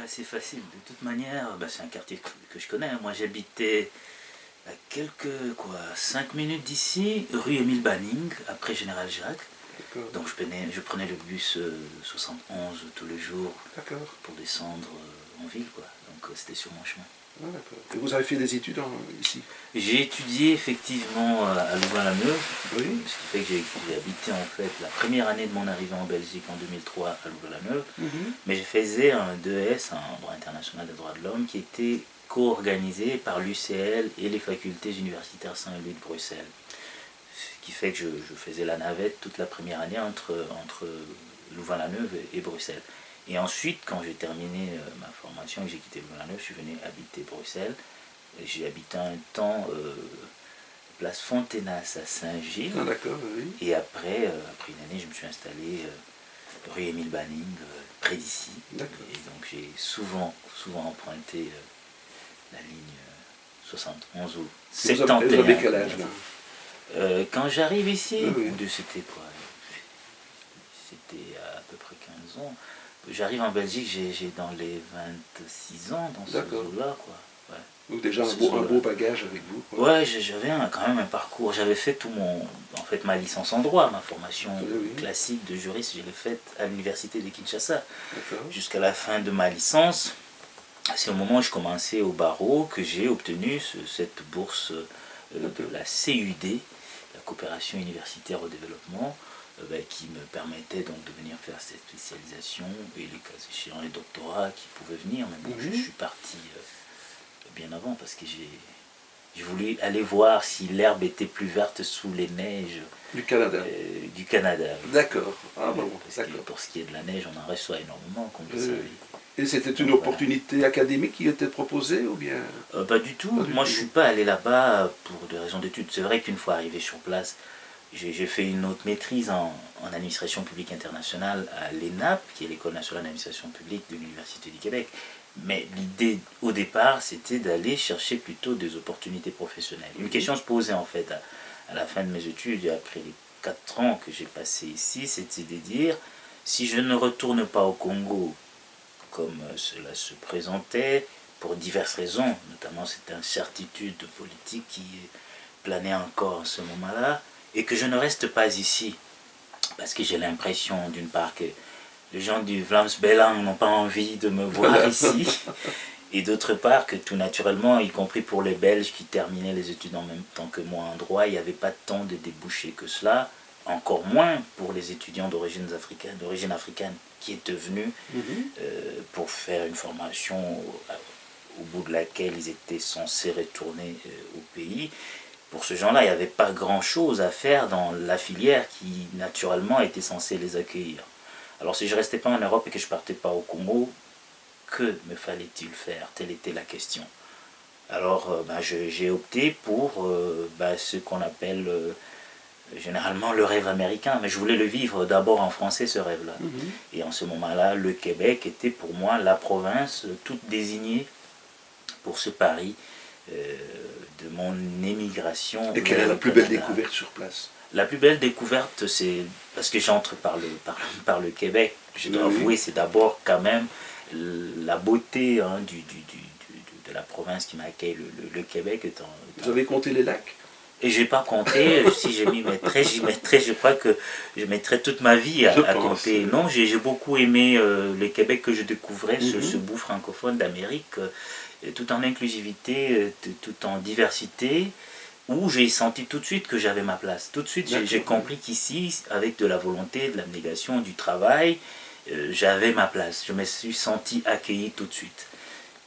assez facile. De toute manière, c'est un quartier que je connais. Moi, j'habitais à quelques, 5 minutes d'ici, rue Émile Banning, après Général Jacques. Donc je prenais le bus 71 tous les jours pour descendre en ville, quoi. Donc c'était sur mon chemin. Ah, d'accord. Et vous avez fait des études ici? J'ai étudié effectivement à Louvain-la-Neuve, Oui. ce qui fait que j'ai habité en fait la première année de mon arrivée en Belgique en 2003 à Louvain-la-Neuve, mais je faisais un 2S, un droit international des droits de l'homme, qui était co-organisé par l'UCL et les facultés universitaires Saint-Louis de Bruxelles. Ce qui fait que je faisais la navette toute la première année entre Louvain-la-Neuve et Bruxelles. Et ensuite, quand j'ai terminé ma formation et que j'ai quitté Louvain-la-Neuve, je suis venu habiter Bruxelles. J'ai habité un temps place Fontenas à Saint-Gilles. Ah, d'accord, oui. Et après une année, je me suis installé rue Émile Banning, près d'ici. Et donc j'ai souvent emprunté la ligne 71 ou 71. Vous avez quel âge là? Quand j'arrive ici, oui. C'était quoi? C'était à peu près 15 ans. J'arrive en Belgique, j'ai dans les 26 ans, dans ce zoo-là, quoi. Ouais. Donc déjà un beau bagage avec vous, quoi. Ouais, j'avais quand même un parcours. J'avais fait ma licence en droit, ma formation classique de juriste, je l'ai faite à l'université de Kinshasa. Jusqu'à la fin de ma licence, c'est au moment où je commençais au barreau que j'ai obtenu cette bourse de la CUD, la coopération universitaire au développement, qui me permettait donc de venir faire cette spécialisation et les cas échéants, les doctorats qui pouvaient venir. Mais bon, je suis parti bien avant parce que j'ai voulu aller voir si l'herbe était plus verte sous les neiges du Canada. D'accord. Ah, bon, pour ce qui est de la neige, on en reçoit énormément, comme vous savez. Et c'était une opportunité académique qui était proposée ou bien? Pas du tout. Moi, je ne suis pas allé là-bas pour des raisons d'études. C'est vrai qu'une fois arrivé sur place, j'ai fait une autre maîtrise en administration publique internationale à l'ENAP, qui est l'École nationale d'administration publique de l'Université du Québec. Mais l'idée au départ, c'était d'aller chercher plutôt des opportunités professionnelles. Une question se posait en fait à la fin de mes études, et après les 4 ans que j'ai passés ici, c'était de dire, si je ne retourne pas au Congo, comme cela se présentait, pour diverses raisons, notamment cette incertitude politique qui planait encore à ce moment-là, et que je ne reste pas ici, parce que j'ai l'impression d'une part que les gens du Vlaams Belang n'ont pas envie de me voir ici, et d'autre part que tout naturellement, y compris pour les Belges qui terminaient les études en même temps que moi en droit, il n'y avait pas tant de débouchés que cela, encore moins pour les étudiants d'origine africaine qui étaient venus pour faire une formation au bout de laquelle ils étaient censés retourner au pays. Pour ce genre-là, il n'y avait pas grand-chose à faire dans la filière qui, naturellement, était censée les accueillir. Alors, si je ne restais pas en Europe et que je ne partais pas au Congo, que me fallait-il faire? Telle était la question. Alors, j'ai opté pour ce qu'on appelle généralement le rêve américain, mais je voulais le vivre d'abord en français, ce rêve-là. Et en ce moment-là, le Québec était pour moi la province toute désignée pour ce pari de mon émigration. Et quelle est la plus belle découverte sur place? La plus belle découverte, c'est parce que j'entre par le Québec, je dois avouer, c'est d'abord quand même la beauté de la province qui m'accueille, le Québec étant... Vous avez compté les lacs? Et je n'ai pas compté, si je m'y mettrais, je crois que je mettrais toute ma vie à compter. Non, j'ai beaucoup aimé le Québec que je découvrais, ce bout francophone d'Amérique, tout en inclusivité, tout en diversité, où j'ai senti tout de suite que j'avais ma place. Tout de suite, j'ai compris qu'ici, avec de la volonté, de l'abnégation, du travail, j'avais ma place. Je me suis senti accueilli tout de suite.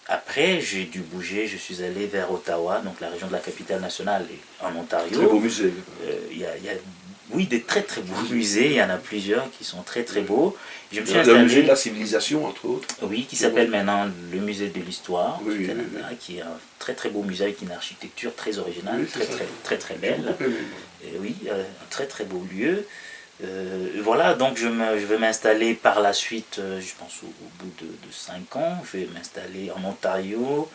Après, j'ai dû bouger, je suis allé vers Ottawa, donc la région de la capitale nationale, en Ontario. Très beau musée. Il y a oui, des très très beaux musées, il y en a plusieurs qui sont très très beaux. Je me suis installé... Le musée de la civilisation, entre autres. Oui, qui s'appelle maintenant le musée de l'histoire du Canada, qui est un très très beau musée avec une architecture très originale, très belle. Et oui, un très très beau lieu. Voilà, donc je vais m'installer par la suite, je pense au bout de 5 ans, je vais m'installer en Ontario,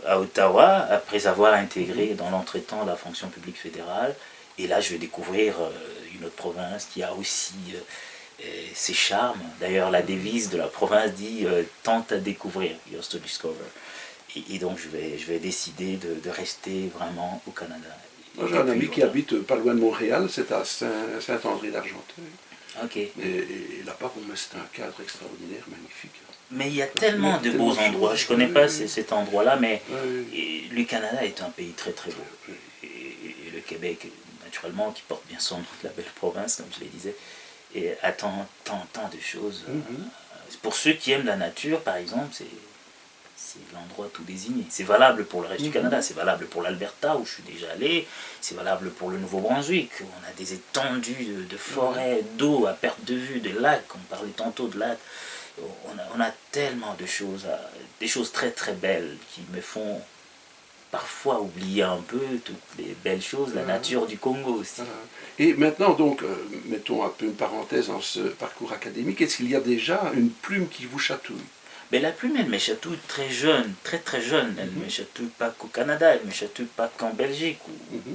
à Ottawa, après avoir intégré dans l'entretemps la fonction publique fédérale. Et là, je vais découvrir une autre province qui a aussi ses charmes. D'ailleurs, la devise de la province dit tente à découvrir, yours to discover. Et donc, je vais décider de rester vraiment au Canada. J'ai un ami qui habite pas loin de Montréal, c'est à Saint-André d'Argenteuil. Ok. Et là-bas, bon, c'est un cadre extraordinaire, magnifique. Mais il y a tellement de beaux endroits. Je ne connais pas cet endroit-là, mais le Canada est un pays très très beau. Et le Québec, naturellement, qui porte bien son nom de la belle province, comme je le disais, et attend tant de choses. Pour ceux qui aiment la nature, par exemple, c'est l'endroit tout désigné. C'est valable pour le reste du Canada, c'est valable pour l'Alberta où je suis déjà allé, c'est valable pour le Nouveau-Brunswick où on a des étendues de forêts, d'eau à perte de vue, de lacs, on parlait tantôt de lacs. On a tellement de choses, des choses très très belles qui me font parfois oublier un peu toutes les belles choses, la nature du Congo aussi. Et maintenant donc, mettons un peu une parenthèse dans ce parcours académique, est-ce qu'il y a déjà une plume qui vous chatouille? Mais la plume, elle me chatouille très jeune, très très jeune. Elle ne me chatouille pas qu'au Canada, elle ne me chatouille pas qu'en Belgique,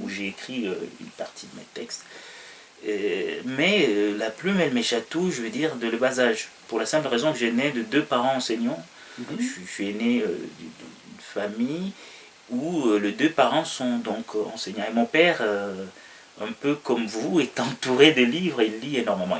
où j'ai écrit une partie de mes textes. Mais la plume, elle me chatouille, je veux dire, de le bas âge. Pour la simple raison que j'ai né de 2 parents enseignants. Je suis né d'une famille où les 2 parents sont donc enseignants. Et mon père, un peu comme vous, est entouré de livres, il lit énormément.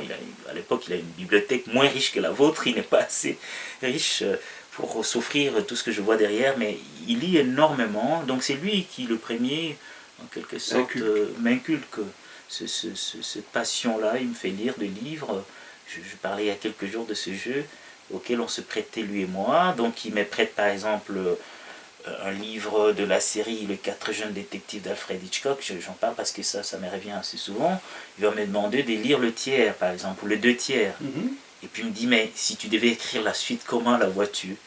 À l'époque, il a une bibliothèque moins riche que la vôtre, il n'est pas assez riche pour s'offrir tout ce que je vois derrière, mais il lit énormément. Donc c'est lui qui, le premier, en quelque sorte, m'inculque cette passion-là. Il me fait lire des livres. Je parlais il y a quelques jours de ce jeu auquel on se prêtait, lui et moi. Donc il me prête par exemple un livre de la série Les 4 jeunes détectives d'Alfred Hitchcock. J'en parle parce que ça me revient assez souvent. Il va me demander de lire le tiers, par exemple, ou le 2 tiers. Et puis il me dit, mais si tu devais écrire la suite, comment la vois-tu?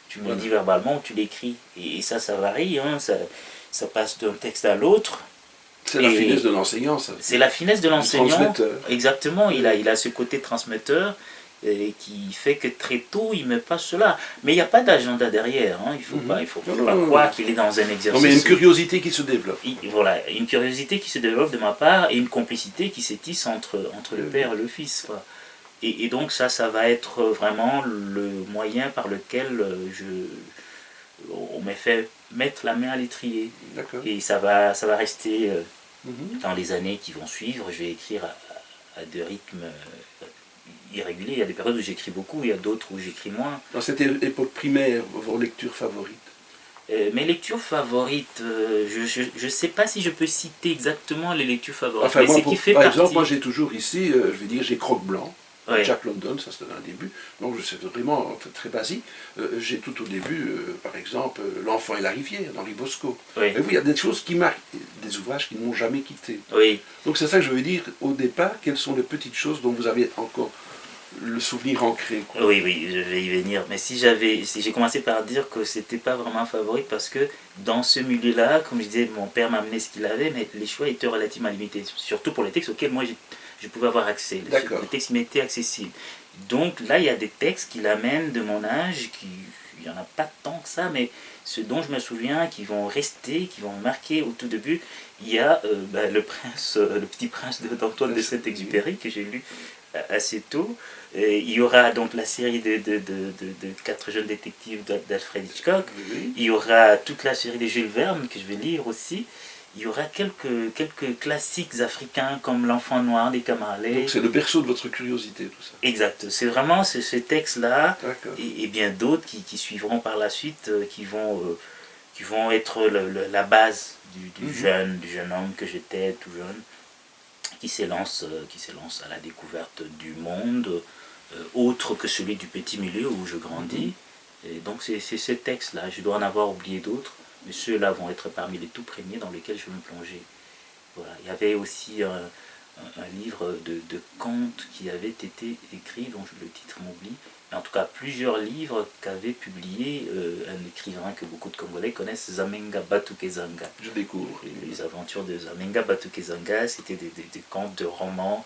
Tu me le dis verbalement ou tu l'écris? Et ça varie, hein, ça passe d'un texte à l'autre. C'est la finesse de l'enseignant, ça. C'est la finesse de l'enseignant. Transmetteur. Exactement, il a ce côté transmetteur qui fait que très tôt il me passe cela. Mais il n'y a pas d'agenda derrière, hein. Il ne faut pas croire qu'il est dans un exercice. Non, mais une curiosité qui se développe. Voilà, une curiosité qui se développe de ma part et une complicité qui s'étisse entre le père et le fils, quoi. Et donc ça va être vraiment le moyen par lequel on m'a fait mettre la main à l'étrier. Et ça va rester dans les années qui vont suivre. Je vais écrire à des rythmes irréguliers. Il y a des périodes où j'écris beaucoup, il y a d'autres où j'écris moins. Dans cette époque primaire, vos lectures favorites? Mes lectures favorites, je ne sais pas si je peux citer exactement les lectures favorites. Enfin, moi, par exemple, moi j'ai toujours ici, je vais dire, j'ai Croque-Blanc. Ouais. Jack London, ça c'était un début, donc c'est vraiment très basique. J'ai tout au début, par exemple, L'Enfant et la rivière, d'Henri Bosco. Oui. Et vous, il y a des choses qui marquent, des ouvrages qui ne m'ont jamais quitté. Oui. Donc c'est ça que je veux dire, au départ, quelles sont les petites choses dont vous avez encore le souvenir ancré, quoi. Oui, je vais y venir. Mais si j'ai commencé par dire que c'était pas vraiment un favori parce que dans ce milieu-là, comme je disais, mon père m'amenait ce qu'il avait, mais les choix étaient relativement limités, surtout pour les textes auxquels moi je pouvais avoir accès. Les textes m'étaient accessibles. Donc là, il y a des textes qui l'amènent de mon âge, il n'y en a pas tant que ça, mais ceux dont je me souviens, qui vont rester, qui vont marquer au tout début, il y a le Petit Prince d'Antoine de Saint-Exupéry que j'ai lu assez tôt. Il y aura donc la série de 4 jeunes détectives d'Alfred Hitchcock. Il y aura toute la série de Jules Verne que je vais lire aussi. Il y aura quelques classiques africains comme L'Enfant Noir des Kamarley. Donc c'est le berceau de votre curiosité, tout ça. Exact. C'est vraiment ce texte-là et bien d'autres qui suivront par la suite, qui vont être la base du jeune homme que j'étais, tout jeune, qui s'élance à la découverte du monde, autre que celui du petit milieu où je grandis. Et donc c'est ces textes-là. Je dois en avoir oublié d'autres. Mais ceux-là vont être parmi les tout premiers dans lesquels je vais me plonger. Voilà. Il y avait aussi un livre de contes qui avait été écrit, dont le titre m'oublie. En tout cas, plusieurs livres qu'avait publié un écrivain que beaucoup de Congolais connaissent, Zamenga Batukezanga. Je découvre. Les aventures de Zamenga Batukezanga, c'était des contes de romans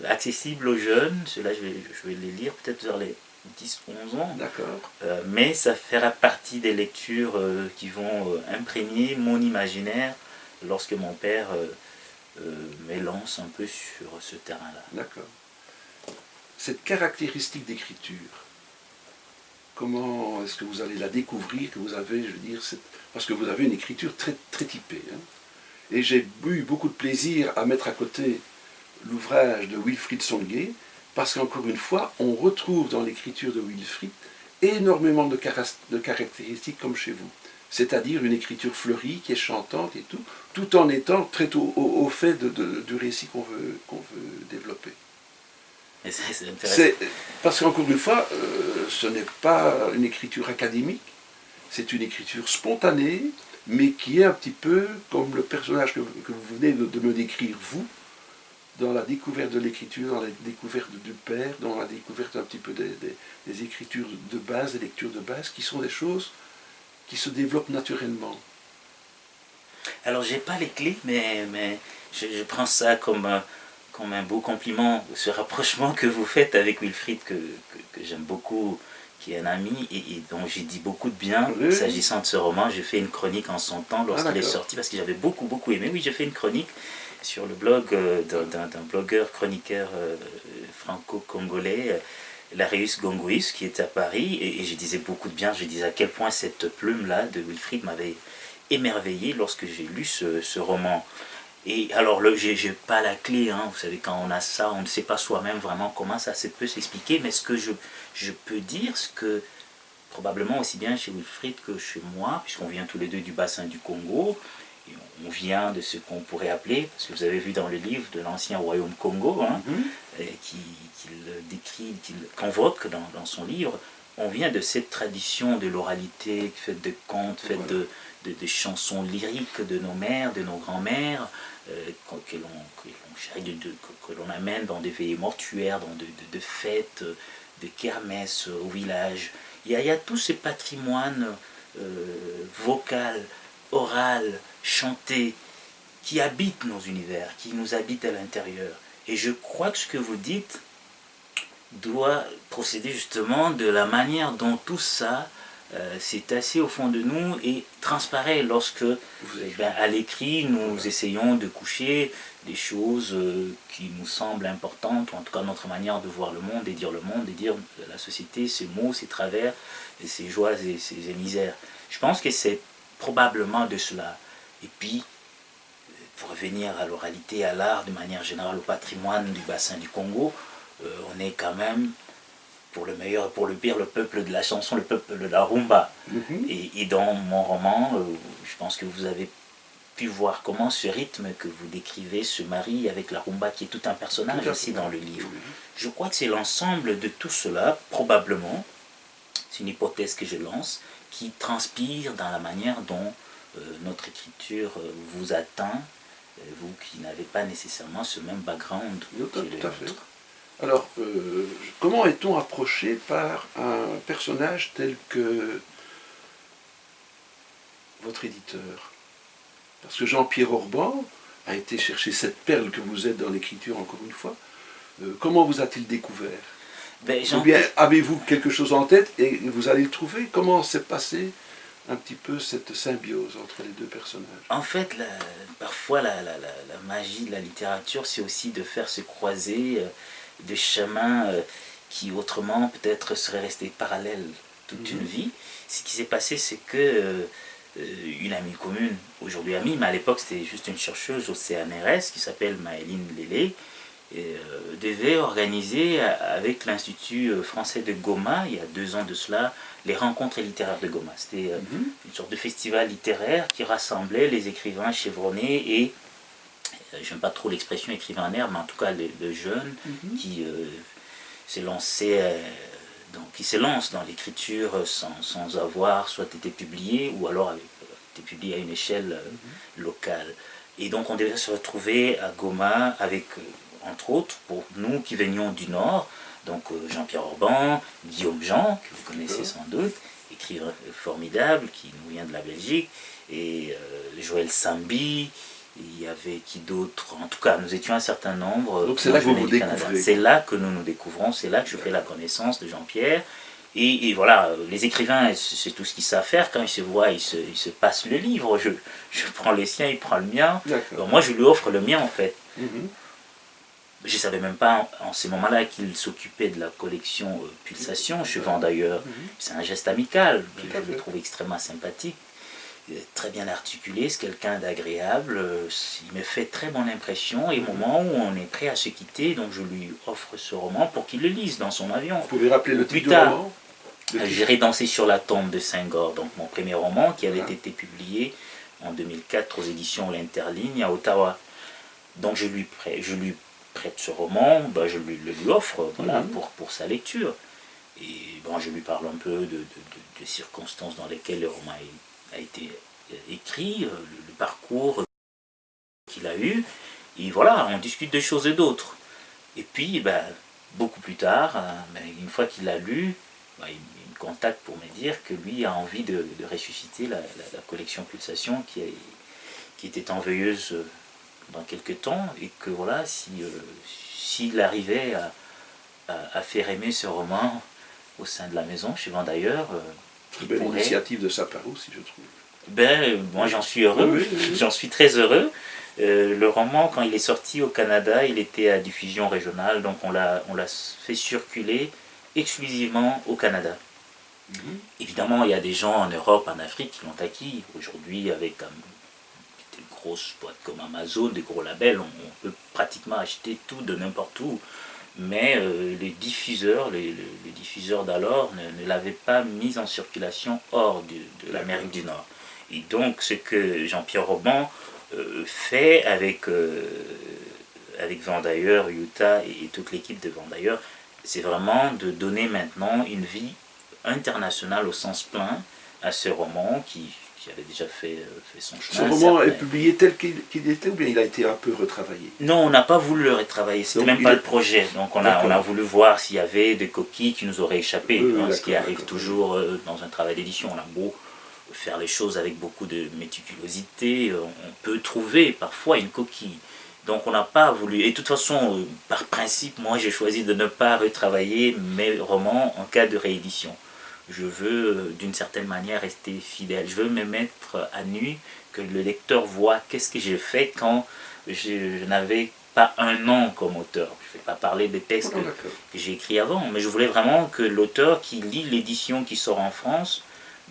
accessibles aux jeunes. Ceux-là, je vais les lire peut-être vers les 10-11 ans. D'accord. Mais ça fera partie des lectures qui vont imprégner mon imaginaire lorsque mon père m'élance un peu sur ce terrain-là. D'accord. cette caractéristique d'écriture, comment est-ce que vous allez la découvrir, que vous avez, je veux dire, parce que vous avez une écriture très, très typée. Hein. Et j'ai eu beaucoup de plaisir à mettre à côté l'ouvrage de Wilfrid Songuet, parce qu'encore une fois, on retrouve dans l'écriture de Wilfrid énormément de caractéristiques comme chez vous. C'est-à-dire une écriture fleurie, qui est chantante et tout en étant très au fait du récit qu'on veut développer. C'est intéressant. Parce qu'encore une fois, ce n'est pas une écriture académique, c'est une écriture spontanée, mais qui est un petit peu comme le personnage que vous venez de me décrire, vous, dans la découverte de l'écriture, dans la découverte du père, dans la découverte un petit peu des écritures de base, des lectures de base, qui sont des choses qui se développent naturellement. Alors, j'ai pas les clés, mais je prends ça comme un beau compliment, ce rapprochement que vous faites avec Wilfrid, que j'aime beaucoup, qui est un ami et dont j'ai dit beaucoup de bien. Oui. S'agissant de ce roman, j'ai fait une chronique en son temps lorsqu'il est sorti, parce que j'avais beaucoup aimé. Oui, j'ai fait une chronique sur le blog d'un blogueur chroniqueur franco-congolais, Larius Gonguis, qui était à Paris, et je disais beaucoup de bien. Je disais à quel point cette plume-là de Wilfrid m'avait émerveillé lorsque j'ai lu ce roman. Et alors, j'ai pas la clé, hein. Vous savez, quand on a ça, on ne sait pas soi-même vraiment comment ça peut s'expliquer, mais ce que je peux dire, ce que probablement aussi bien chez Wilfrid que chez moi, puisqu'on vient tous les deux du bassin du Congo, et on vient de ce qu'on pourrait appeler, parce que vous avez vu dans le livre de l'ancien royaume Congo, hein, qu'il décrit, qu'il convoque dans son livre, on vient de cette tradition de l'oralité, faite de contes, faite de chansons lyriques de nos mères, de nos grands-mères, que l'on amène dans des veillées mortuaires, dans de fêtes, de kermesses au village. Il y a tout ce patrimoine vocal, oral, chanté, qui habite nos univers, qui nous habite à l'intérieur. Et je crois que ce que vous dites doit procéder justement de la manière dont tout ça c'est assis au fond de nous et transparaît lorsque, à l'écrit, nous essayons de coucher des choses qui nous semblent importantes, ou en tout cas notre manière de voir le monde et dire la société, ses maux, ses travers, et ses joies et ses misères. Je pense que c'est probablement de cela. Et puis, pour revenir à l'oralité, à l'art, de manière générale, au patrimoine du bassin du Congo, on est quand même, pour le meilleur et pour le pire, le peuple de la chanson, le peuple de la rumba. Et dans mon roman, je pense que vous avez pu voir comment ce rythme que vous décrivez se marie avec la rumba, qui est tout un personnage aussi dans le livre. Je crois que c'est l'ensemble de tout cela, probablement, c'est une hypothèse que je lance, qui transpire dans la manière dont notre écriture vous atteint, vous qui n'avez pas nécessairement ce même background qui est le nôtre. Alors, comment est-on approché par un personnage tel que votre éditeur? Parce que Jean-Pierre Orban a été chercher cette perle que vous êtes dans l'écriture, encore une fois. Comment vous a-t-il découvert? Ou bien avez-vous quelque chose en tête et vous allez le trouver? Comment s'est passé un petit peu cette symbiose entre les deux personnages? En fait, parfois la magie de la littérature, c'est aussi de faire se croiser des chemins qui autrement peut-être seraient restés parallèles toute une vie. Ce qui s'est passé, c'est que une amie commune, aujourd'hui amie, mais à l'époque c'était juste une chercheuse au CNRS qui s'appelle Maëline Lélé, devait organiser avec l'Institut français de Goma, il y a 2 ans de cela, les rencontres littéraires de Goma. C'était une sorte de festival littéraire qui rassemblait les écrivains chevronnés et j'aime pas trop l'expression écrivain en herbe, mais en tout cas le jeune qui s'est lancé, qui se lance dans l'écriture sans avoir soit été publié ou alors avait été publié à une échelle locale. Et donc on devait se retrouver à Goma avec, entre autres, pour nous qui venions du Nord, donc Jean-Pierre Orban, Guillaume Jean, que vous connaissez sans doute, écrivain formidable qui nous vient de la Belgique, et Joël Sambi. Il y avait qui d'autre? En tout cas, nous étions un certain nombre. Donc c'est là que vous vous découvrez. C'est là que nous nous découvrons, c'est là que je fais la connaissance de Jean-Pierre. Et voilà, les écrivains, c'est tout ce qu'ils savent faire. Quand ils se voient, ils se passent le livre. Je prends les siens, il prend le mien. Bon, moi, je lui offre le mien, en fait. Je ne savais même pas en ces moments-là qu'il s'occupait de la collection Pulsation chez Vendailleurs. C'est un geste amical, je le trouve extrêmement sympathique, très bien articulé, c'est quelqu'un d'agréable, il me fait très bonne impression et au moment où on est prêt à se quitter, donc je lui offre ce roman pour qu'il le lise dans son avion. Vous pouvez rappeler le titre du roman? J'irai danser sur la tombe de Senghor, donc mon premier roman qui avait été publié en 2004 aux éditions L'Interligne à Ottawa. Donc je lui prête ce roman, ben je le lui offre voilà, pour sa lecture. Et bon, je lui parle un peu des circonstances dans lesquelles le roman a été écrit, le parcours qu'il a eu. Et voilà, on discute de choses et d'autres. Et puis, ben, beaucoup plus tard, une fois qu'il l'a lu, ben, il me contacte pour me dire que lui a envie de ressusciter la collection Pulsation qui était en veilleuse dans quelques temps, et que voilà, s'il arrivait à faire aimer ce roman au sein de la maison, chez Vendailleurs, très belle initiative de sa part aussi, je trouve. Ben, moi j'en suis heureux, j'en suis très heureux. Le roman, quand il est sorti au Canada, il était à diffusion régionale, donc on l'a fait circuler exclusivement au Canada. Évidemment, il y a des gens en Europe, en Afrique qui l'ont acquis. Aujourd'hui, avec des grosses boîtes comme Amazon, des gros labels, on peut pratiquement acheter tout de n'importe où. Mais les diffuseurs d'alors ne l'avaient pas mis en circulation hors de l'Amérique du Nord. Et donc ce que Jean-Pierre Robin fait avec Vendailleurs, Utah et toute l'équipe de Vendailleurs, c'est vraiment de donner maintenant une vie internationale au sens plein à ce roman qui avait déjà fait son chemin. Ce roman est publié tel qu'il était ou bien il a été un peu retravaillé? Non, on n'a pas voulu le retravailler, c'était même pas le projet. Donc on a voulu voir s'il y avait des coquilles qui nous auraient échappé, ce qui arrive toujours dans un travail d'édition. On a beau faire les choses avec beaucoup de méticulosité, on peut trouver parfois une coquille. Donc on n'a pas voulu, et de toute façon, par principe, moi j'ai choisi de ne pas retravailler mes romans en cas de réédition. Je veux d'une certaine manière rester fidèle, je veux me mettre à nu, que le lecteur voit qu'est-ce que j'ai fait quand je n'avais pas un an comme auteur. Je ne vais pas parler des textes que j'ai écrits avant, mais je voulais vraiment que l'auteur qui lit l'édition qui sort en France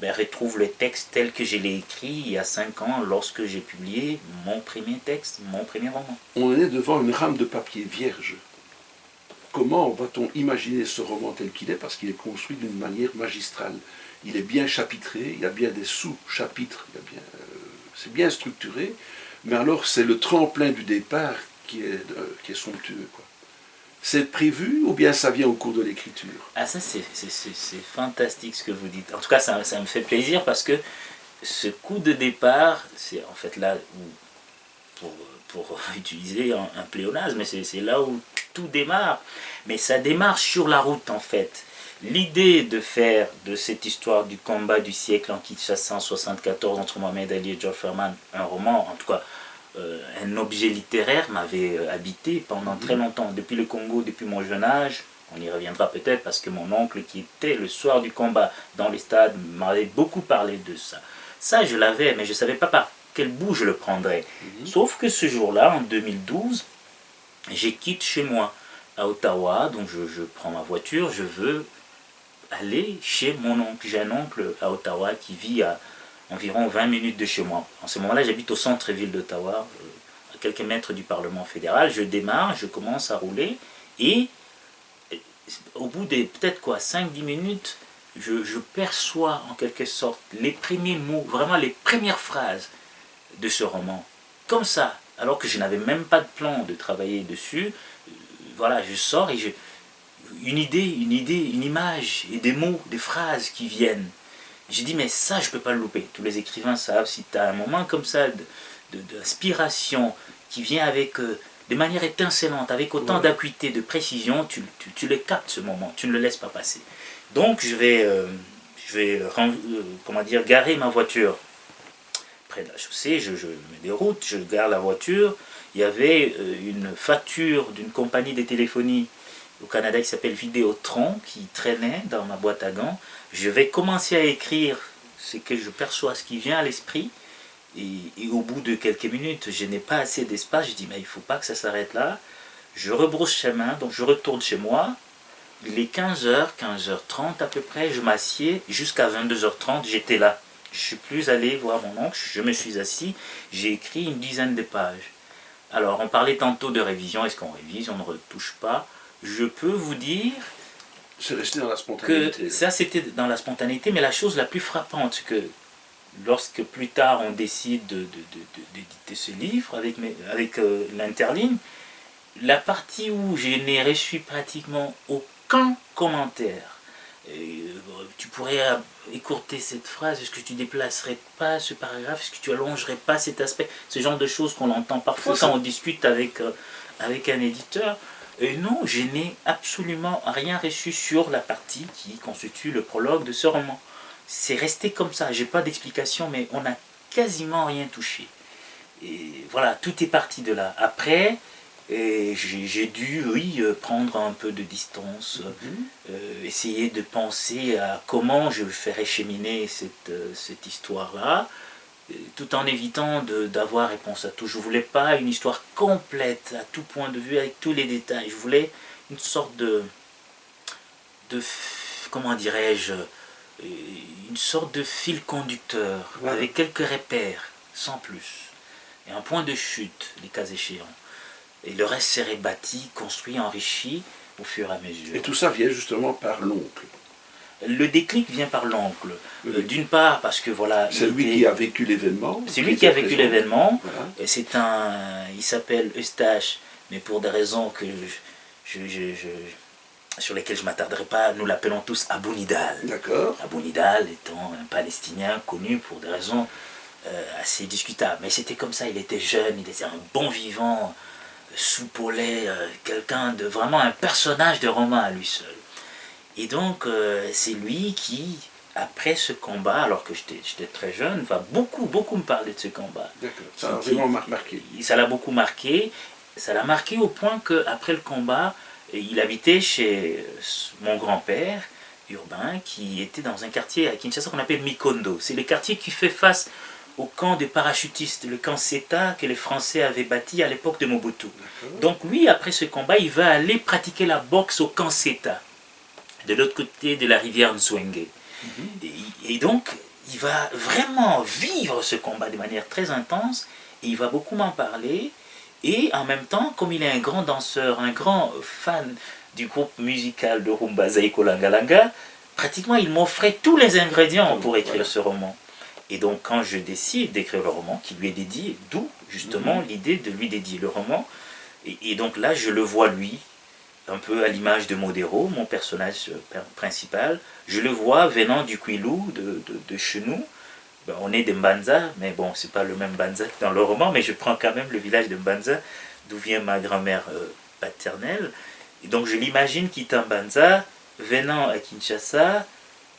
retrouve le texte tel que je l'ai écrit il y a 5 ans lorsque j'ai publié mon premier texte, mon premier roman. On est devant une rame de papier vierge. Comment va-t-on imaginer ce roman tel qu'il est? Parce qu'il est construit d'une manière magistrale. Il est bien chapitré, il y a bien des sous-chapitres, c'est bien structuré, mais alors c'est le tremplin du départ qui est somptueux, quoi. C'est prévu ou bien ça vient au cours de l'écriture? Ah, ça c'est fantastique ce que vous dites. En tout cas, ça me fait plaisir parce que ce coup de départ, c'est en fait là où, pour utiliser un pléonasme, mais c'est là où tout démarre. Mais ça démarre sur la route en fait. L'idée de faire de cette histoire du combat du siècle en Kinshasa en 1974 entre Mohamed Ali et George Foreman un roman, en tout cas un objet littéraire, m'avait habité pendant très longtemps, depuis le Congo, depuis mon jeune âge. On y reviendra peut-être parce que mon oncle qui était le soir du combat dans les stades m'avait beaucoup parlé de ça. Ça je l'avais, mais je ne savais pas par quel bout je le prendrais. Sauf que ce jour-là, en 2012, je quitte chez moi à Ottawa, donc je prends ma voiture, je veux aller chez mon oncle. J'ai un oncle à Ottawa qui vit à environ 20 minutes de chez moi. En ce moment-là, j'habite au centre-ville d'Ottawa, à quelques mètres du Parlement fédéral. Je démarre, je commence à rouler et au bout de peut-être 5-10 minutes, je perçois en quelque sorte les premiers mots, vraiment les premières phrases de ce roman. Comme ça, alors que je n'avais même pas de plan de travailler dessus. Voilà, je sors et une idée, une image et des mots, des phrases qui viennent. J'ai dit, mais ça, je ne peux pas le louper. Tous les écrivains savent, si tu as un moment comme ça d'inspiration qui vient avec, de manière étincelante, avec autant d'acuité, de précision, tu le captes ce moment, tu ne le laisses pas passer. Donc, je vais garer ma voiture près de la chaussée, je me déroute, je gare la voiture. Il y avait une facture d'une compagnie de téléphonie au Canada qui s'appelle Vidéotron qui traînait dans ma boîte à gants. Je vais commencer à écrire ce que je perçois, ce qui vient à l'esprit. Et au bout de quelques minutes, je n'ai pas assez d'espace. Je dis, mais il ne faut pas que ça s'arrête là. Je rebrousse chemin, donc je retourne chez moi. Il est 15h, 15h30 à peu près, je m'assieds, jusqu'à 22h30, j'étais là. Je ne suis plus allé voir mon oncle, je me suis assis, j'ai écrit une dizaine de pages. Alors, on parlait tantôt de révision, est-ce qu'on révise, on ne retouche pas. Je peux vous dire C'est resté dans la que spontanéité. ça c'était dans la spontanéité, mais la chose la plus frappante, c'est que lorsque plus tard on décide d'éditer ce livre avec l'interligne, la partie où je n'ai reçu pratiquement aucun commentaire. Tu pourrais écourter cette phrase, est-ce que tu déplacerais pas ce paragraphe, est-ce que tu allongerais pas cet aspect, ce genre de choses qu'on entend parfois quand on discute avec un éditeur. Et non, je n'ai absolument rien reçu sur la partie qui constitue le prologue de ce roman. C'est resté comme ça, j'ai pas d'explication, mais on n'a quasiment rien touché. Et voilà, tout est parti de là. Après, j'ai dû, oui, prendre un peu de distance, essayer de penser à comment je ferais cheminer cette histoire-là, tout en évitant d'avoir réponse à tout. Je ne voulais pas une histoire complète, à tout point de vue, avec tous les détails. Je voulais une sorte de comment dirais-je, une sorte de fil conducteur, voilà, avec quelques repères, sans plus. Et un point de chute, les cas échéants. Et le reste serait bâti, construit, enrichi au fur et à mesure. Et tout ça vient justement par l'oncle. Le déclic vient par l'oncle. Oui. D'une part parce que voilà... C'est lui qui a vécu l'événement. C'est lui qui a vécu l'événement. Voilà. C'est il s'appelle Eustache, mais pour des raisons que sur lesquelles je ne m'attarderai pas, nous l'appelons tous Abou Nidal. D'accord. Abou Nidal étant un Palestinien connu pour des raisons assez discutables. Mais c'était comme ça, il était jeune, il était un bon vivant, soupolé, quelqu'un de vraiment un personnage de roman à lui seul. Et donc c'est lui qui, après ce combat, alors que j'étais très jeune, va beaucoup me parler de ce combat. D'accord, ça a vraiment marqué. Ça l'a beaucoup marqué, ça l'a marqué au point qu'après le combat, il habitait chez mon grand-père urbain qui était dans un quartier à Kinshasa qu'on appelle Mikondo. C'est le quartier qui fait face au camp des parachutistes, le camp Seta que les Français avaient bâti à l'époque de Mobutu. Donc lui, après ce combat, il va aller pratiquer la boxe au camp Seta, de l'autre côté de la rivière Nswenge. Et donc, il va vraiment vivre ce combat de manière très intense, et il va beaucoup m'en parler, et en même temps, comme il est un grand danseur, un grand fan du groupe musical de rumba Zaiko Langalanga, pratiquement il m'offrait tous les ingrédients pour écrire ce roman. Et donc quand je décide d'écrire le roman qui lui est dédié, d'où justement l'idée de lui dédier le roman, et donc là je le vois lui, un peu à l'image de Modero, mon personnage principal, je le vois venant du Kwilu, de chez nous. Ben, on est de Mbanza, mais bon, c'est pas le même Mbanza que dans le roman, mais je prends quand même le village de Mbanza, d'où vient ma grand-mère paternelle. Et donc je l'imagine quittant Mbanza, venant à Kinshasa,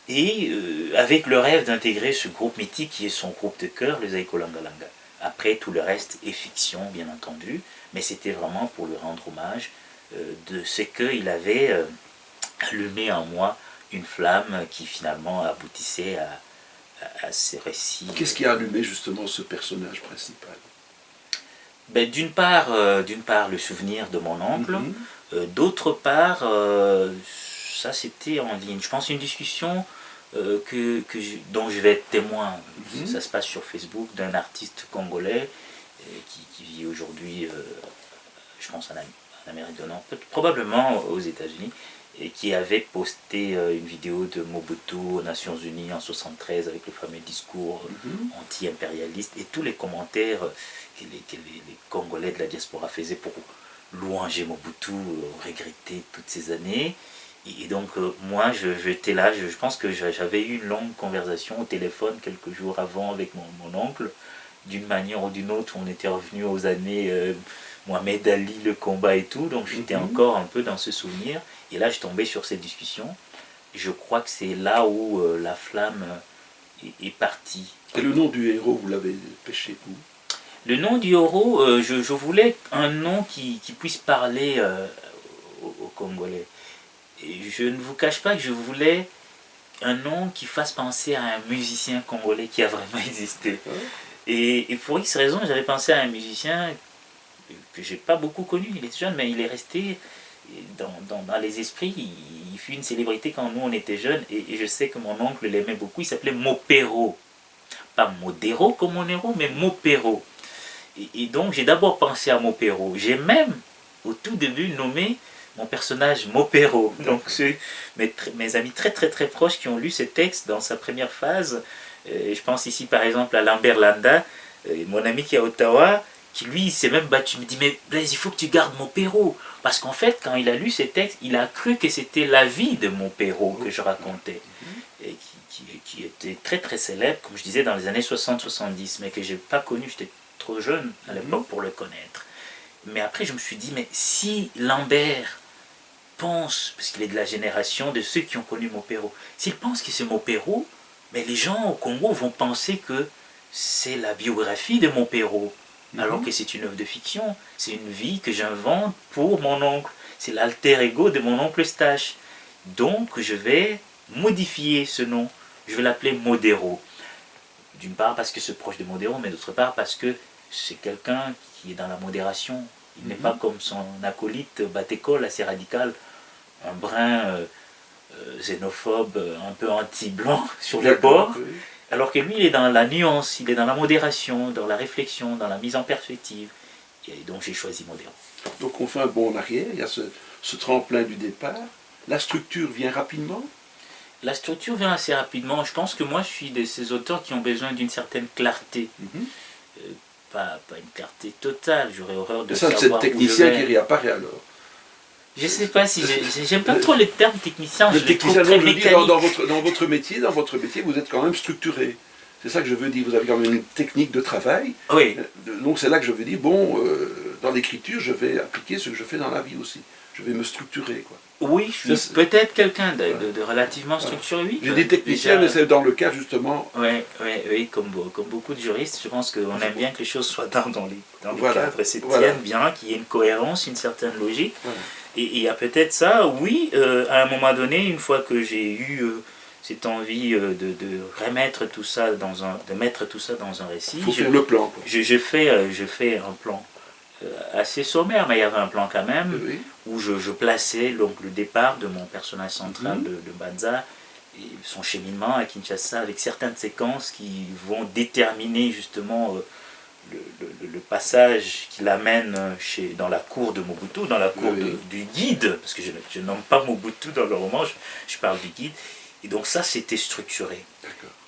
et avec le rêve d'intégrer ce groupe mythique qui est son groupe de cœur, le Zaiko Langalanga. Après, tout le reste est fiction, bien entendu, mais c'était vraiment pour lui rendre hommage de ce qu'il avait allumé en moi une flamme qui finalement aboutissait à ces récits. Qu'est-ce qui a allumé justement ce personnage principal? Ben, d'une part, le souvenir de mon oncle, d'autre part, ça c'était en ligne. Je pense une discussion dont je vais être témoin. Ça se passe sur Facebook d'un artiste congolais qui vit aujourd'hui, je pense en Amérique du Nord, probablement aux États-Unis, et qui avait posté une vidéo de Mobutu aux Nations Unies en 1973 avec le fameux discours anti-impérialiste et tous les commentaires que les Congolais de la diaspora faisaient pour louanger Mobutu, regretter toutes ces années. Et donc moi j'étais là, je pense que j'avais eu une longue conversation au téléphone quelques jours avant avec mon oncle. D'une manière ou d'une autre, on était revenu aux années Mohamed Ali, le combat et tout, donc j'étais encore un peu dans ce souvenir. Et là je tombais sur cette discussion. Je crois que c'est là où la flamme est partie. Et le nom du héros, vous l'avez pêché où? Le nom du héros, je voulais un nom qui puisse parler aux Congolais. Et je ne vous cache pas que je voulais un nom qui fasse penser à un musicien congolais qui a vraiment existé. Et pour X raisons, j'avais pensé à un musicien que j'ai pas beaucoup connu. Il est jeune, mais il est resté dans les esprits. Il fut une célébrité quand nous on était jeunes, et je sais que mon oncle l'aimait beaucoup. Il s'appelait Mopero, pas Modero comme mon héros, mais Mopero. Et donc j'ai d'abord pensé à Mopero. J'ai même au tout début nommé mon personnage Mopero. Donc mes amis très très très proches qui ont lu ce texte dans sa première phase, je pense ici par exemple à Lambert Landa, mon ami qui est à Ottawa, qui lui s'est même battu, il me dit mais Blaise, il faut que tu gardes Mopero, parce qu'en fait quand il a lu ces textes, il a cru que c'était la vie de Mopero que je racontais, et qui était très très célèbre, comme je disais, dans les années 60-70, mais que je n'ai pas connu, j'étais trop jeune à l'époque pour le connaître. Mais après je me suis dit, mais si Lambert pense, parce qu'il est de la génération de ceux qui ont connu Mopero, s'il pense que c'est Mopero, mais les gens au Congo vont penser que c'est la biographie de Mopero, alors que c'est une œuvre de fiction, c'est une vie que j'invente pour mon oncle, c'est l'alter ego de mon oncle Stache. Donc je vais modifier ce nom, je vais l'appeler Modero. D'une part parce que c'est proche de Modero, mais d'autre part parce que c'est quelqu'un qui est dans la modération. Il n'est pas comme son acolyte Batekol, assez radical, un brin xénophobe, un peu anti-blanc sur les bords, alors que lui il est dans la nuance, il est dans la modération, dans la réflexion, dans la mise en perspective, et donc j'ai choisi Modéro. Donc on fait un bond en arrière, il y a ce tremplin du départ, la structure vient rapidement. La structure vient assez rapidement. Je pense que moi je suis de ces auteurs qui ont besoin d'une certaine clarté. Pas une clarté totale, j'aurais horreur de savoir. C'est le technicien qui réapparaît alors. Je sais pas si j'aime pas trop les termes techniciens. Le technicien, non, je veux dire, dans votre métier, vous êtes quand même structuré. C'est ça que je veux dire. Vous avez quand même une technique de travail. Oui. Donc c'est là que je veux dire, bon, dans l'écriture, je vais appliquer ce que je fais dans la vie aussi. Je vais me structurer, quoi. Oui, je suis peut-être quelqu'un de relativement structuré, oui. J'ai dit technicien, mais c'est dans le cas justement. Oui, comme beaucoup de juristes, je pense qu'on aime bien que les choses soient dans le cadre et se tiennent bien, qu'il y ait une cohérence, une certaine logique. Voilà. Et il y a peut-être ça, oui, à un moment donné, une fois que j'ai eu cette envie de remettre tout ça de mettre tout ça dans un récit. Il faut faire le plan, quoi. Je fais un plan assez sommaire, mais il y avait un plan quand même, où je plaçais donc le départ de mon personnage central de Banza, et son cheminement à Kinshasa, avec certaines séquences qui vont déterminer justement le passage qui l'amène dans la cour de Mobutu, dans la cour du guide, parce que je nomme pas Mobutu dans le roman, je parle du guide, et donc ça c'était structuré.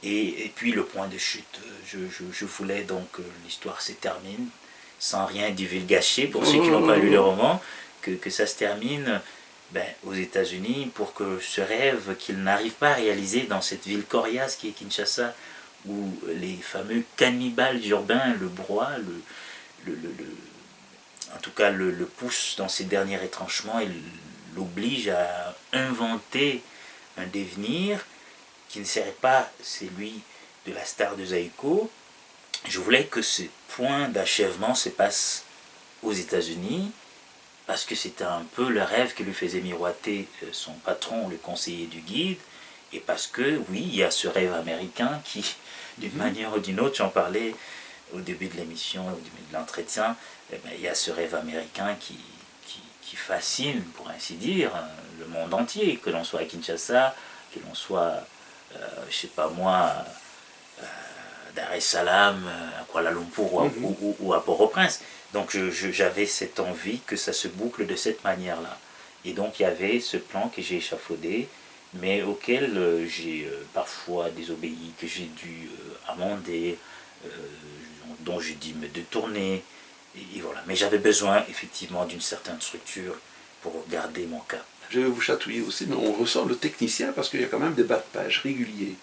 Et puis le point de chute, je voulais donc que l'histoire se termine, sans rien divulgacher pour ceux qui n'ont pas lu le roman, que ça se termine aux États-Unis, pour que ce rêve qu'il n'arrive pas à réaliser dans cette ville coriace qui est Kinshasa, où les fameux cannibales urbains le broient, en tout cas le poussent dans ses derniers retranchements et l'oblige à inventer un devenir qui ne serait pas celui de la star de Zaïko. Je voulais que ce point d'achèvement se passe aux États-Unis, parce que c'était un peu le rêve que lui faisait miroiter son patron, le conseiller du guide, et parce que, oui, il y a ce rêve américain qui, d'une manière ou d'une autre, j'en parlais au début de l'émission, au début de l'entretien, il y a ce rêve américain qui fascine, pour ainsi dire, le monde entier, que l'on soit à Kinshasa, que l'on soit, je sais pas moi, Dar es Salaam, à Kuala Lumpur ou à Port-au-Prince. Donc j'avais cette envie que ça se boucle de cette manière-là. Et donc il y avait ce plan que j'ai échafaudé, mais auquel j'ai parfois désobéi, que j'ai dû amender, dont j'ai dû me détourner. Et voilà. Mais j'avais besoin effectivement d'une certaine structure pour garder mon cap. Je vais vous chatouiller aussi, mais on ressent le technicien parce qu'il y a quand même des bas de page réguliers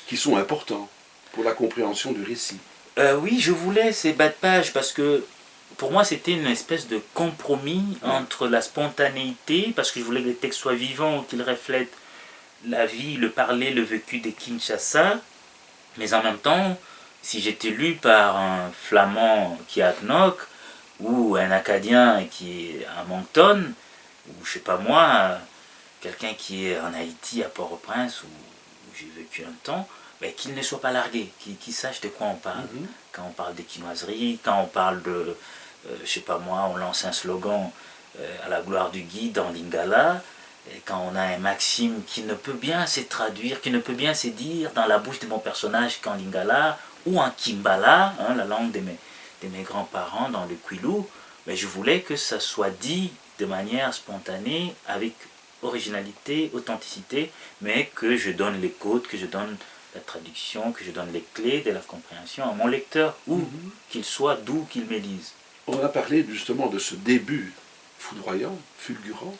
qui sont importants pour la compréhension du récit. Oui, je voulais ces bas de page parce que pour moi c'était une espèce de compromis entre la spontanéité, parce que je voulais que les textes soient vivants, qu'ils reflètent la vie, le parler, le vécu de Kinshasa, mais en même temps, si j'étais lu par un flamand qui est à Knock, ou un acadien qui est à Moncton, ou je sais pas moi, quelqu'un qui est en Haïti, à Port-au-Prince, où j'ai vécu un temps, qu'il ne soit pas largué, qu'il sache de quoi on parle. Quand on parle d'équinoiserie, quand on parle je sais pas moi, on lance un slogan à la gloire du guide en lingala, et quand on a un maxime qui ne peut bien se traduire, qui ne peut bien se dire dans la bouche de mon personnage qu'en lingala ou en kimbala, hein, la langue de mes grands-parents dans le Kwilu, mais je voulais que ça soit dit de manière spontanée, avec originalité, authenticité, mais que je donne les codes, que je donne la traduction, que je donne les clés de la compréhension à mon lecteur, où qu'il soit, d'où qu'il me lise. On a parlé justement de ce début foudroyant, fulgurant,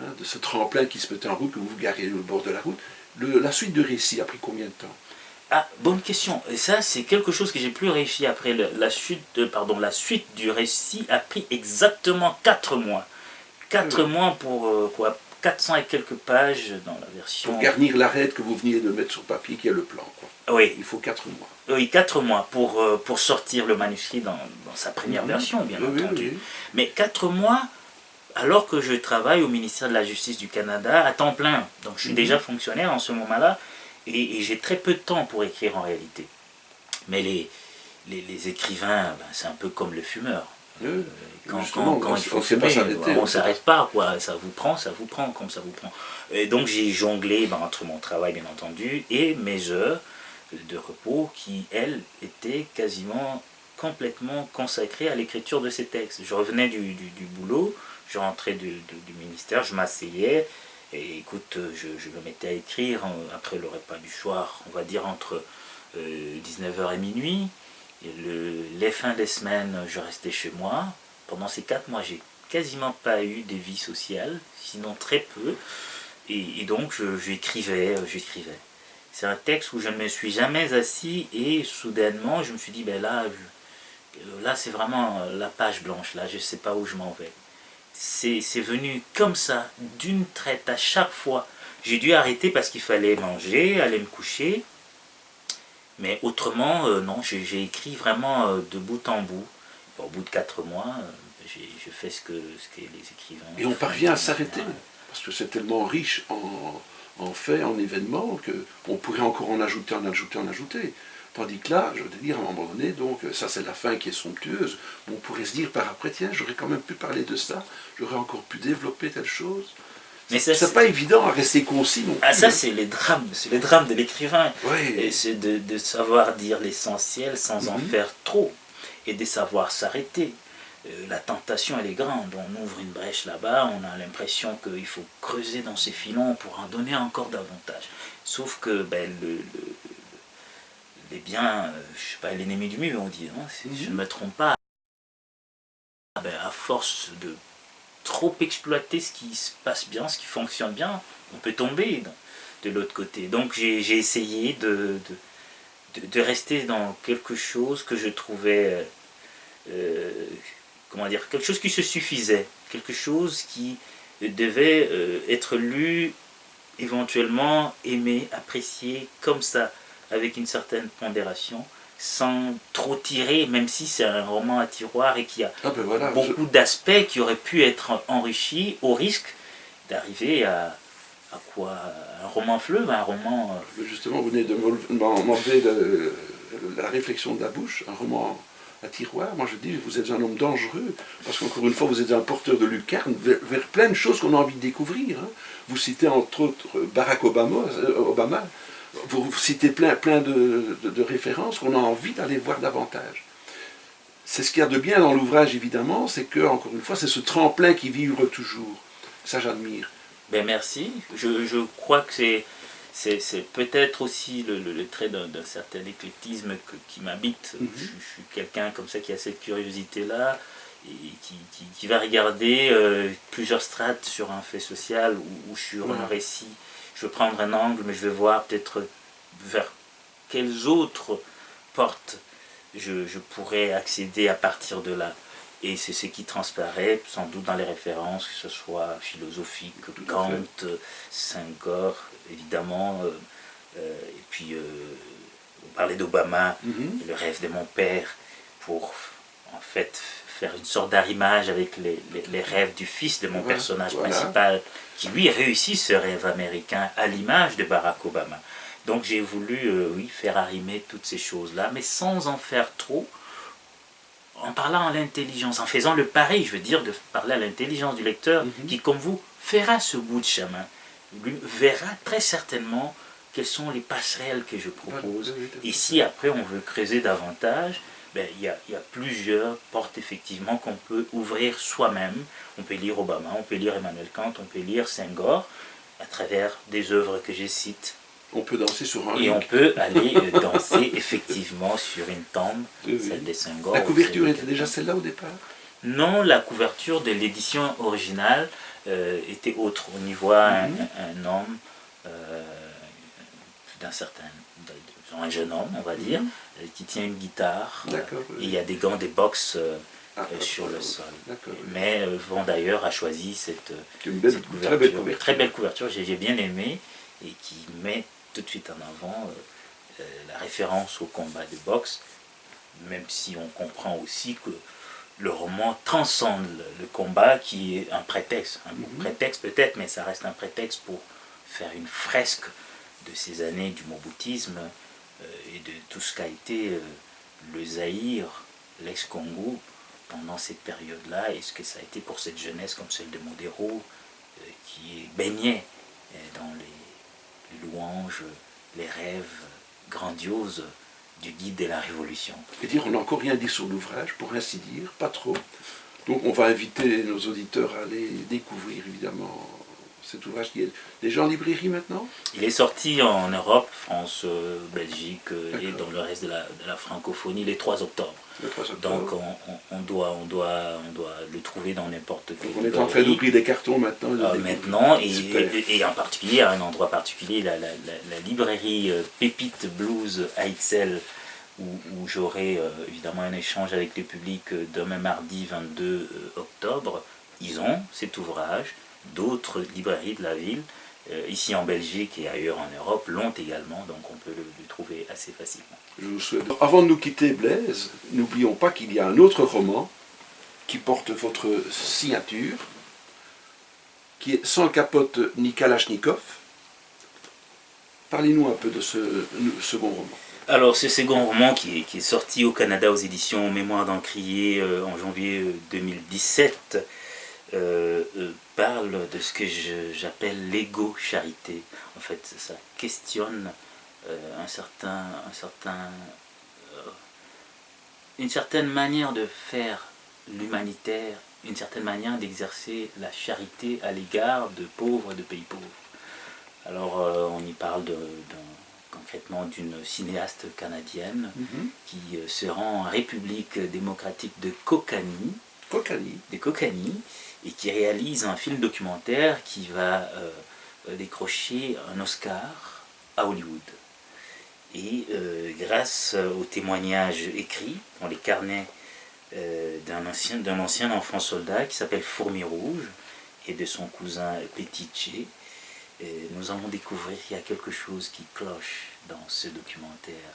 hein, de ce tremplin qui se mettait en route, que vous vous gariez au bord de la route. La suite du récit a pris combien de temps? Ah, bonne question. Et ça, c'est quelque chose que j'ai plus réussi après. La suite du récit a pris exactement 4 mois. 4 mois pour quoi, 400 et quelques pages dans la version... Pour garnir l'arête que vous veniez de mettre sur papier, qui est le plan, quoi. Oui. Il faut 4 mois. Oui, 4 mois pour sortir le manuscrit dans sa première version, bien entendu. Oui. Mais 4 mois, alors que je travaille au ministère de la Justice du Canada à temps plein. Donc je suis déjà fonctionnaire en ce moment-là, et j'ai très peu de temps pour écrire en réalité. Mais les écrivains, ben, c'est un peu comme les fumeurs. Quand il faut fumer, on ne s'arrête pas, quoi. Ça vous prend comme ça vous prend. Et donc j'ai jonglé entre mon travail, bien entendu, et mes heures de repos qui, elles, étaient quasiment complètement consacrées à l'écriture de ces textes. Je revenais du boulot, je rentrais du ministère, je m'asseyais, et écoute, je me mettais à écrire après le repas du soir, on va dire entre 19h et minuit. Et les fins des semaines, je restais chez moi. Pendant ces 4 mois, j'ai quasiment pas eu de vie sociale, sinon très peu. Et donc, j'écrivais. C'est un texte où je ne me suis jamais assis, et soudainement, je me suis dit, ben là c'est vraiment la page blanche, là, je ne sais pas où je m'en vais. C'est venu comme ça, d'une traite à chaque fois. J'ai dû arrêter parce qu'il fallait manger, aller me coucher. Mais autrement, non, j'ai écrit vraiment de bout en bout. Bon, au bout de 4 mois, j'ai fait ce que les écrivains... Et on parvient à s'arrêter, parce que c'est tellement riche en faits, en événements, qu'on pourrait encore en ajouter. Tandis que là, je veux dire, à un moment donné, donc ça c'est la fin qui est somptueuse, on pourrait se dire par après, tiens, j'aurais quand même pu parler de ça, j'aurais encore pu développer telle chose. Mais c'est pas évident à rester concis non plus. Ah, ça, c'est les drames de l'écrivain. Oui. Et c'est de savoir dire l'essentiel sans en faire trop, et de savoir s'arrêter. La tentation, elle est grande. On ouvre une brèche là-bas, on a l'impression qu'il faut creuser dans ces filons pour en donner encore davantage. Sauf que les biens, je sais pas, l'ennemi du mieux, on dit, hein, si je ne me trompe pas, à force de trop exploiter ce qui se passe bien, ce qui fonctionne bien, on peut tomber de l'autre côté. Donc j'ai essayé de rester dans quelque chose que je trouvais, comment dire, quelque chose qui se suffisait, quelque chose qui devait être lu, éventuellement aimé, apprécié comme ça, avec une certaine pondération, sans trop tirer, même si c'est un roman à tiroir et qui a beaucoup d'aspects qui auraient pu être enrichis, au risque d'arriver à quoi? Un roman fleuve, un roman... Justement, vous venez de m'enlever la réflexion de la bouche, un roman à tiroir. Moi je dis, vous êtes un homme dangereux, parce qu'encore une fois, vous êtes un porteur de lucarne vers plein de choses qu'on a envie de découvrir. Hein. Vous citez entre autres Barack Obama, vous citez plein de références qu'on a envie d'aller voir davantage. C'est ce qu'il y a de bien dans l'ouvrage, évidemment, c'est que, encore une fois, c'est ce tremplin qui vibre toujours. Ça, j'admire. Ben merci. Je crois que c'est peut-être aussi le trait d'un certain éclectisme qui m'habite. Je suis quelqu'un comme ça qui a cette curiosité-là, et qui va regarder plusieurs strates sur un fait social ou sur un récit. Je veux prendre un angle, mais je vais voir peut-être vers quelles autres portes je pourrais accéder à partir de là. Et c'est ce qui transparaît sans doute dans les références, que ce soit philosophique, Kant, Senghor, évidemment. Et puis, on parlait d'Obama, le rêve de mon père, pour en fait faire une sorte d'arrimage avec les rêves du fils de mon personnage principal, qui lui réussit ce rêve américain à l'image de Barack Obama. Donc j'ai voulu faire arrimer toutes ces choses-là, mais sans en faire trop, en parlant à l'intelligence, en faisant le pari, je veux dire, de parler à l'intelligence du lecteur, qui, comme vous, fera ce bout de chemin, lui verra très certainement quelles sont les passerelles que je propose. Et si après on veut creuser davantage, ben, y a plusieurs portes effectivement qu'on peut ouvrir soi-même. On peut lire Obama, on peut lire Emmanuel Kant, on peut lire Senghor, à travers des œuvres que je cite. On peut danser sur un Et on peut aller danser effectivement sur une tombe, celle de Senghor. La couverture était déjà celle-là au départ? Non, la couverture de l'édition originale était autre. On y voit un homme d'un certain, un jeune homme, on va dire, qui tient une guitare. Et il y a des gants, des box sur le sol. Mais Vendailleur a choisi cette couverture, très belle couverture, j'ai bien aimé, et qui met tout de suite en avant la référence au combat de boxe, même si on comprend aussi que le roman transcende le combat, qui est un prétexte, prétexte peut-être, mais ça reste un prétexte pour faire une fresque de ces années du moboutisme et de tout ce qu'a été le Zaïre, l'ex-Congo, pendant cette période-là, et ce que ça a été pour cette jeunesse comme celle de Modero, qui baignait dans les louanges, les rêves grandioses du guide de la Révolution. Et dire, on n'a encore rien dit sur l'ouvrage, pour ainsi dire, pas trop. Donc on va inviter nos auditeurs à aller découvrir évidemment cet ouvrage qui est déjà en librairie maintenant. Il est sorti en Europe, France, Belgique et dans le reste de la francophonie le 3 octobre. Le 3 octobre. Donc on doit le trouver dans n'importe quelle librairie. On est en train d'ouvrir des cartons maintenant. Maintenant, et en particulier à un endroit particulier, la librairie Pépite Blues AXL, où j'aurai évidemment un échange avec le public demain mardi 22 octobre. Ils ont cet ouvrage. D'autres librairies de la ville, ici en Belgique et ailleurs en Europe, l'ont également, donc on peut le trouver assez facilement. Je vous souhaite. Avant de nous quitter, Blaise, n'oublions pas qu'il y a un autre roman qui porte votre signature, qui est Sans capote ni Kalachnikov. Parlez-nous un peu de ce second roman. Alors, ce second roman qui est sorti au Canada aux éditions Mémoire d'Encrier en janvier 2017, parle de ce que j'appelle l'égo-charité. En fait, ça questionne une certaine manière de faire l'humanitaire, une certaine manière d'exercer la charité à l'égard de pauvres, de pays pauvres. Alors, on y parle concrètement d'une cinéaste canadienne qui se rend en République démocratique de Konkani, et qui réalise un film documentaire qui va décrocher un Oscar à Hollywood. Et grâce aux témoignages écrits dans les carnets d'un ancien enfant soldat qui s'appelle Fourmi Rouge et de son cousin Petiche, nous allons découvrir qu'il y a quelque chose qui cloche dans ce documentaire.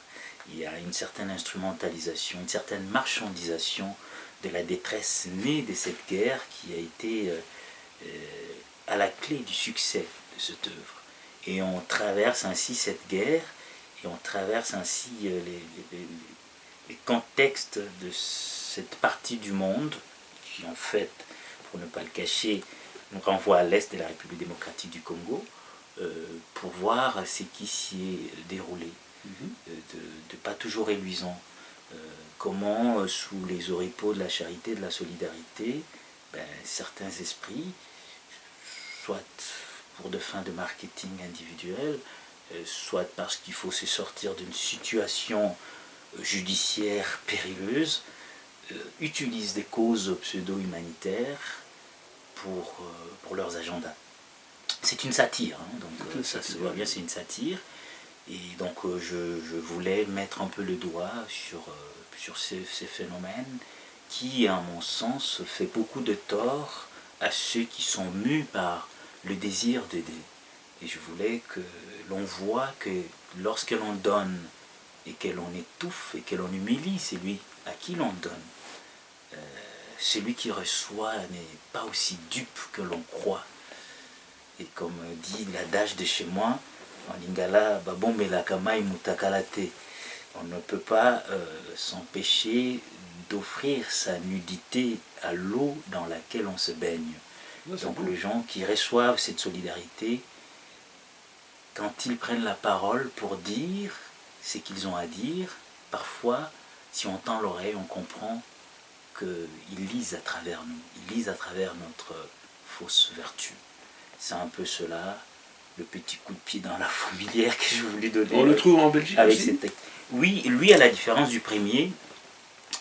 Il y a une certaine instrumentalisation, une certaine marchandisation de la détresse née de cette guerre qui a été à la clé du succès de cette œuvre. Et on traverse ainsi cette guerre, et on traverse ainsi les contextes de cette partie du monde qui, en fait, pour ne pas le cacher, nous renvoie à l'est de la République démocratique du Congo, pour voir ce qui s'y est déroulé, de pas toujours éluisant. Comment, sous les oripeaux de la charité, de la solidarité, certains esprits, soit pour de fins de marketing individuel, soit parce qu'il faut se sortir d'une situation judiciaire périlleuse, utilisent des causes pseudo-humanitaires pour leurs agendas. C'est une satire, hein, donc ça se voit bien, c'est une satire. Et donc je voulais mettre un peu le doigt sur ces phénomènes qui, à mon sens, fait beaucoup de tort à ceux qui sont mus par le désir d'aider. Et je voulais que l'on voit que lorsque l'on donne et que l'on étouffe et que l'on humilie celui à qui l'on donne, celui qui reçoit n'est pas aussi dupe que l'on croit. Et comme dit l'adage de chez moi, en lingala, babombe la kamai mutakalate. On ne peut pas s'empêcher d'offrir sa nudité à l'eau dans laquelle on se baigne. Donc les gens qui reçoivent cette solidarité, quand ils prennent la parole pour dire ce qu'ils ont à dire, parfois, si on tend l'oreille, on comprend qu'ils lisent à travers nous, ils lisent à travers notre fausse vertu. C'est un peu cela, le petit coup de pied dans la fourmilière que je voulais donner. On le trouve en Belgique avec aussi? Oui, lui, à la différence du premier,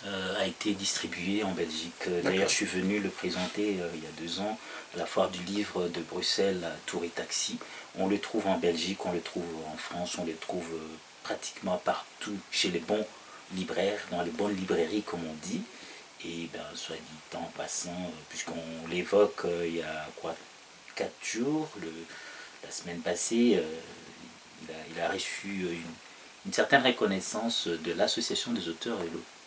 a été distribué en Belgique. D'ailleurs, je suis venu le présenter il y a 2 ans à la foire du livre de Bruxelles à Tour et Taxi. On le trouve en Belgique, on le trouve en France, on le trouve pratiquement partout chez les bons libraires, dans les bonnes librairies comme on dit. Et ben, soit dit en passant, puisqu'on l'évoque il y a 4 jours, la semaine passée, il a reçu une certaine reconnaissance de l'Association des auteurs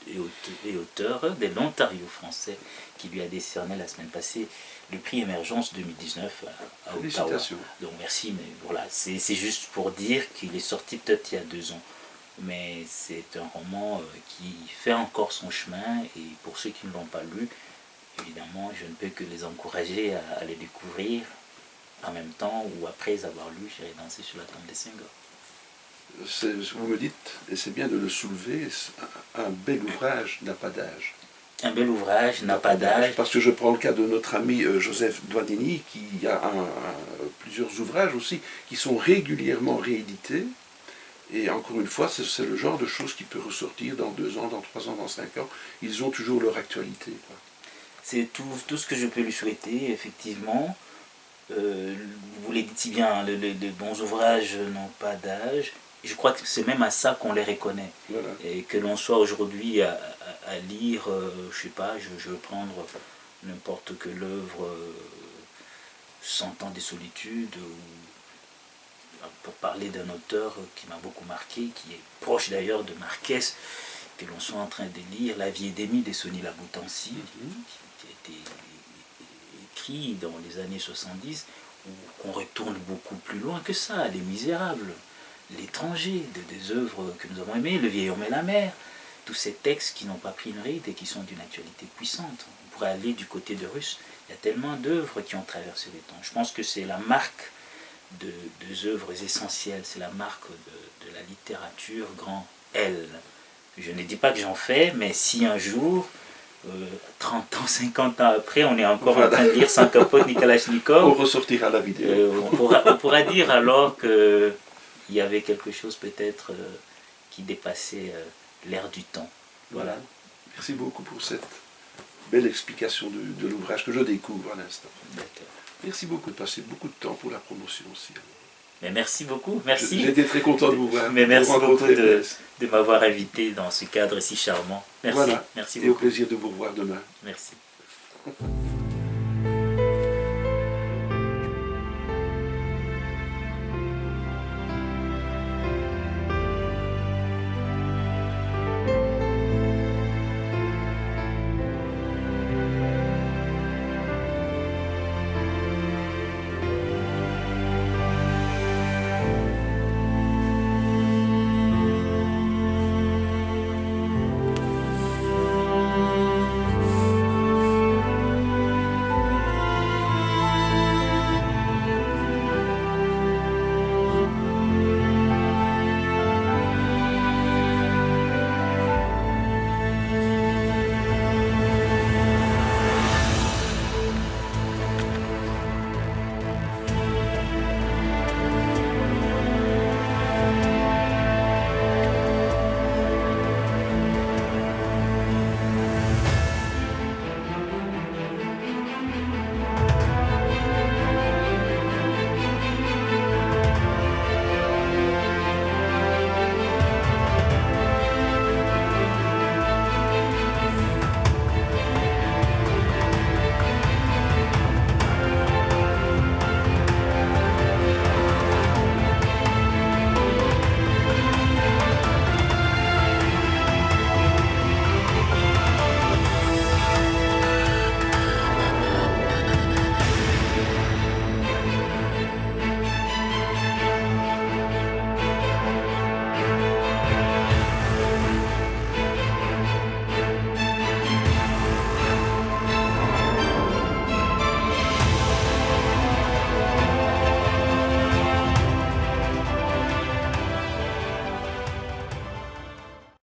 et auteurs de l'Ontario français qui lui a décerné la semaine passée le prix Émergence 2019 à Ottawa. Donc merci, mais voilà, c'est juste pour dire qu'il est sorti peut-être il y a 2 ans. Mais c'est un roman qui fait encore son chemin, et pour ceux qui ne l'ont pas lu, évidemment, je ne peux que les encourager à le découvrir en même temps ou après avoir lu J'irai danser sur la tombe des Senghor. Vous me dites, et c'est bien de le soulever, un bel ouvrage n'a pas d'âge. Un bel ouvrage n'a pas d'âge. Parce que je prends le cas de notre ami Joseph Douanini, qui a plusieurs ouvrages aussi, qui sont régulièrement réédités. Et encore une fois, c'est le genre de choses qui peut ressortir dans 2 ans, dans 3 ans, dans 5 ans. Ils ont toujours leur actualité. C'est tout ce que je peux lui souhaiter, effectivement. Vous l'avez dit si bien, les bons ouvrages n'ont pas d'âge. Je crois que c'est même à ça qu'on les reconnaît. Voilà. Et que l'on soit aujourd'hui à lire, je sais pas, je veux prendre n'importe quelle œuvre, 100 ans des solitudes, ou pour parler d'un auteur qui m'a beaucoup marqué, qui est proche d'ailleurs de Marquez, que l'on soit en train de lire La vie et des de Sony Laboutancy, qui a été écrit dans les années 70, où on retourne beaucoup plus loin que ça, Les Misérables, L'étranger, des œuvres que nous avons aimées, Le vieil homme et la mer, tous ces textes qui n'ont pas pris une ride et qui sont d'une actualité puissante. On pourrait aller du côté de Russe, il y a tellement d'œuvres qui ont traversé les temps. Je pense que c'est la marque de œuvres essentielles, c'est la marque de la littérature grand L. Je ne dis pas que j'en fais, mais si un jour, 30 ans, 50 ans après, on est encore en train de lire Sans capote ni Kalachnikov, on ressortira la vidéo. On pourra dire alors qu'il y avait quelque chose peut-être qui dépassait l'ère du temps. Voilà. Merci beaucoup pour cette belle explication de l'ouvrage que je découvre à l'instant. Merci beaucoup de passer beaucoup de temps pour la promotion aussi. Mais merci beaucoup, merci. J'ai été très content de vous voir. Mais merci beaucoup de m'avoir invité dans ce cadre si charmant. Merci. Voilà. Merci beaucoup. Et au plaisir de vous revoir demain. Merci.